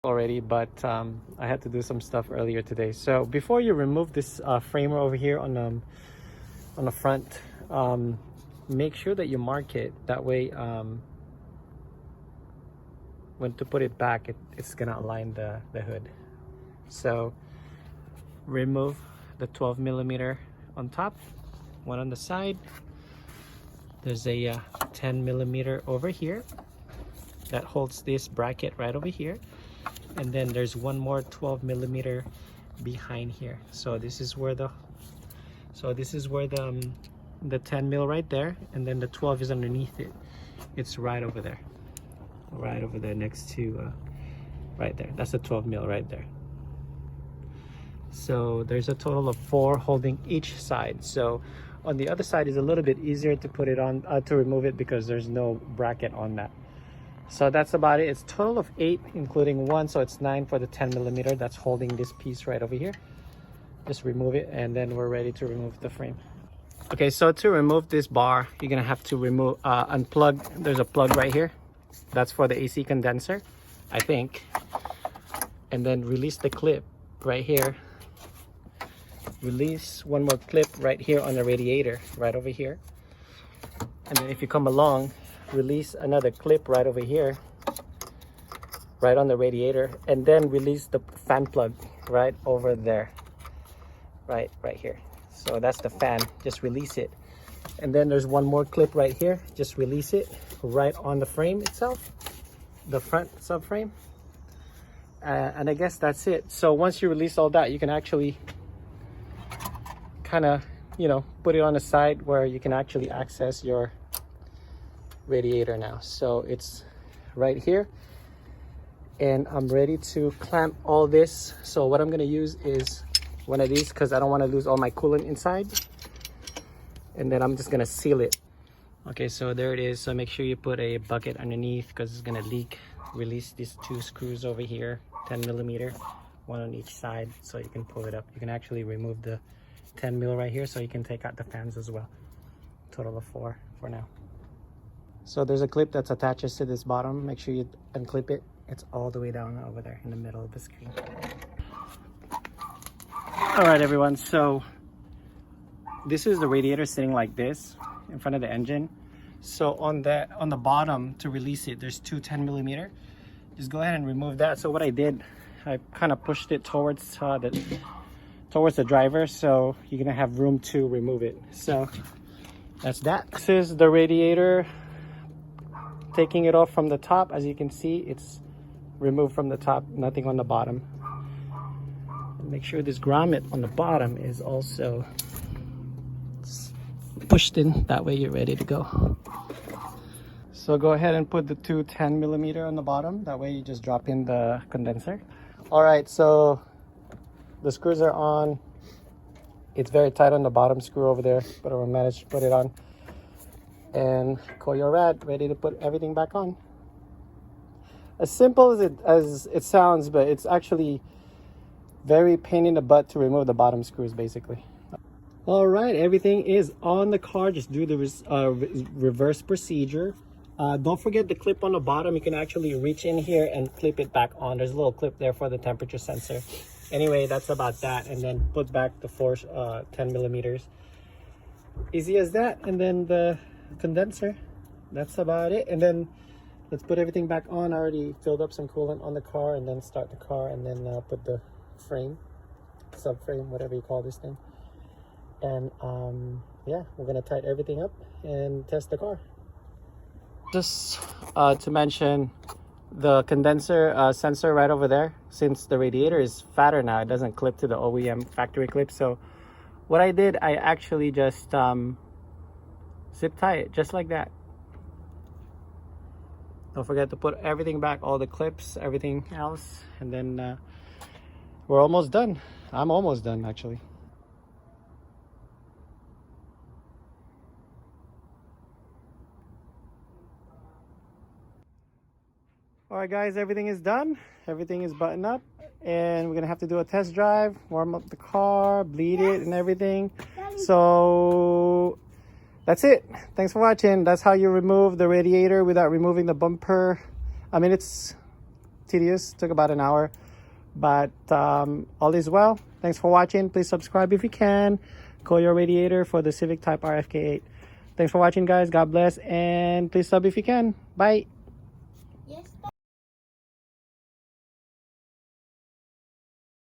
already, but I had to do some stuff earlier today. So before you remove this framer over here on the front, make sure that you mark it. That way, when to put it back, it's gonna align the hood. So remove the 12mm on top, one on the side. There's a 10mm over here that holds this bracket right over here, and then there's one more 12mm behind here. So this is where the 10 mil right there, and then the 12 is underneath it. It's right over there next to right there. That's the 12 mil right there. So there's a total of 4 holding each side. So on the other side is a little bit easier to put it on, to remove it, because there's no bracket on that. So that's about it. It's a total of 8 including 1, so it's 9 for the 10mm that's holding this piece right over here. Just remove it, and then we're ready to remove the frame. Okay, so to remove this bar, you're gonna have to remove unplug. There's a plug right here. That's for the AC condenser, I think. And then release the clip right here. Release one more clip right here on the radiator, right over here. And then if you come along, release another clip right over here, right on the radiator, and then release the fan plug right over there, right here. So that's the fan. Just release it. And then there's one more clip right here. Just release it right on the frame itself, the front subframe. And I guess that's it. So once you release all that, you can actually kind of, put it on the side where you can actually access your radiator now. So it's right here, and I'm ready to clamp all this. So what I'm going to use is one of these, because I don't want to lose all my coolant inside, and then I'm just going to seal it. Okay, so there it is. So make sure you put a bucket underneath, because it's going to leak. Release these 2 screws over here, 10mm, one on each side, so you can pull it up. You can actually remove the 10 mil right here, so you can take out the fans as well. Total of 4 for now. So there's a clip that's attaches to this bottom. Make sure you unclip it. It's all the way down over there in the middle of the screen. All right, everyone. So this is the radiator sitting like this in front of the engine. So on the bottom, to release it, there's 2 10mm. Just go ahead and remove that. So what I did, I kind of pushed it towards the driver, so you're gonna have room to remove it. So that's that. This is the radiator. Taking it off from the top, as you can see, it's removed from the top, nothing on the bottom. And make sure this grommet on the bottom is also pushed in, that way you're ready to go. So go ahead and put the 2 10mm on the bottom, that way you just drop in the condenser. All right, so the screws are on. It's very tight on the bottom screw over there, but I will manage to put it on. And Koyorad, ready to put everything back on. As simple as it sounds, but it's actually very pain in the butt to remove the bottom screws, basically. All right, everything is on the car. Just do the reverse procedure. Don't forget the clip on the bottom. You can actually reach in here and clip it back on. There's a little clip there for the temperature sensor. Anyway, that's about that. And then put back the 4 10mm. Easy as that. And then the condenser, that's about it. And then let's put everything back on. I already filled up some coolant on the car, and then start the car, and then put the frame, subframe, whatever you call this thing. And yeah, we're gonna tighten everything up and test the car. Just to mention, the condenser sensor right over there, since the radiator is fatter now, it doesn't clip to the OEM factory clip. So what I did, I actually just zip tie it just like that. Don't forget to put everything back, all the clips, everything else, and then we're almost done. I'm almost done, actually. All right, guys, everything is done. Everything is buttoned up, and we're gonna have to do a test drive, warm up the car, bleed it and everything. So that's it. Thanks for watching. That's how you remove the radiator without removing the bumper. I mean, it's tedious, took about an hour, but all is well. Thanks for watching. Please subscribe if you can. Koyorad radiator for the Civic Type R fk8. Thanks for watching, guys. God bless, and please sub if you can. Bye.